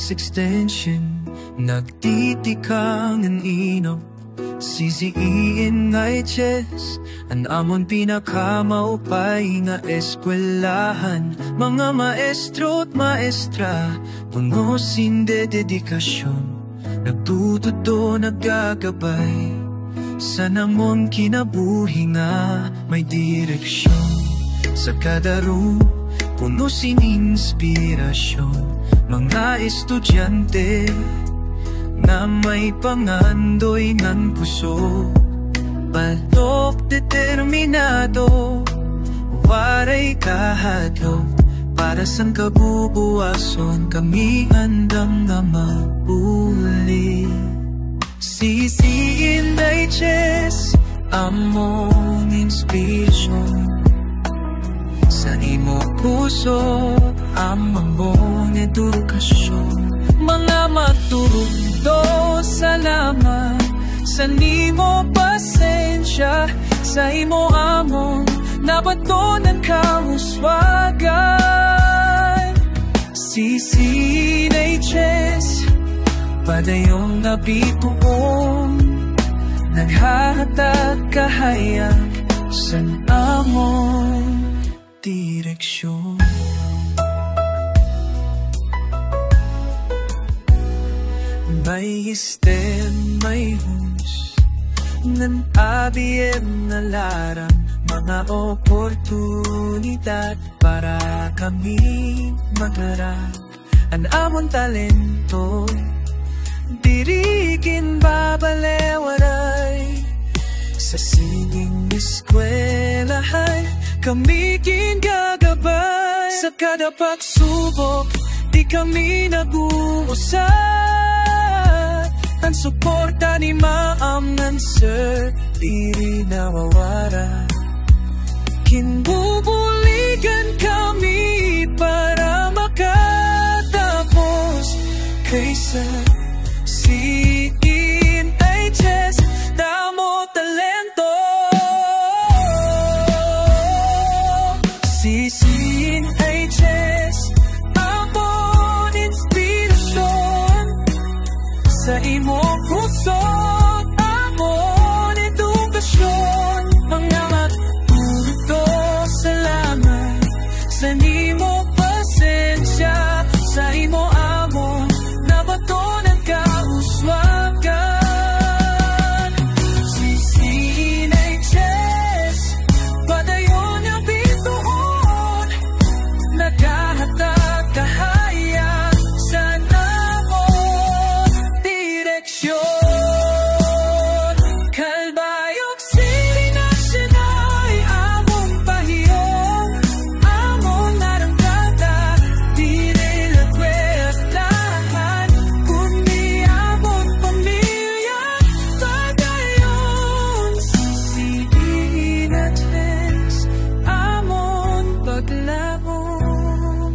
Police Extension nagtitikang ang inaw CCEin ngay chess an amon pinakamaupay nga eskwelahan. Mga maestro at maestra pungusin de dedikasyon, nagtututo nagagabay sa namon kinabuhi nga may direksyon. Sa kada room punusin inspirasyon, mga estudyante na may pangandoy ngan puso, paltok determinado, waray kahadlok para sang kabubuason kami handang nga mapuli. CCEin Digest among inspirasyon, sa imo puso among edukasyon. Mga maturundo, salamat sa nimo pasensya, sa imo amon nabatonan kahuswagan. CCEin Digest padayong nabituon, naghahatag kahayag sa amon direksyon. May STEM, may HUS, ng ABM na larang mga oportunidad para kami maglarag. Ang amon talento dirigin babalewaray, sa sining eskwelahan kami gagabay. Sa kada pagsubok di kami nag-uusap, ang suporta ni Ma'am ng Sir di nawawara. Kinbubuligan kami para makatapos kaysa CCEin Digest damo talento. CCEin Digest amon inspirasyon, sa imo puso amon edukasyon. Mga matuto, salamat sa nimo pasensya, sa imo amon nabatonan kahuswagan. CCEin Digest padayon nga bituon, naghahatag kahayag sa namon direksyon. Kalbayog City National among pahiyong, among narangkada dire lakwetlahan, kundi among pamilya padayon. CCEin Digest amon paglamon,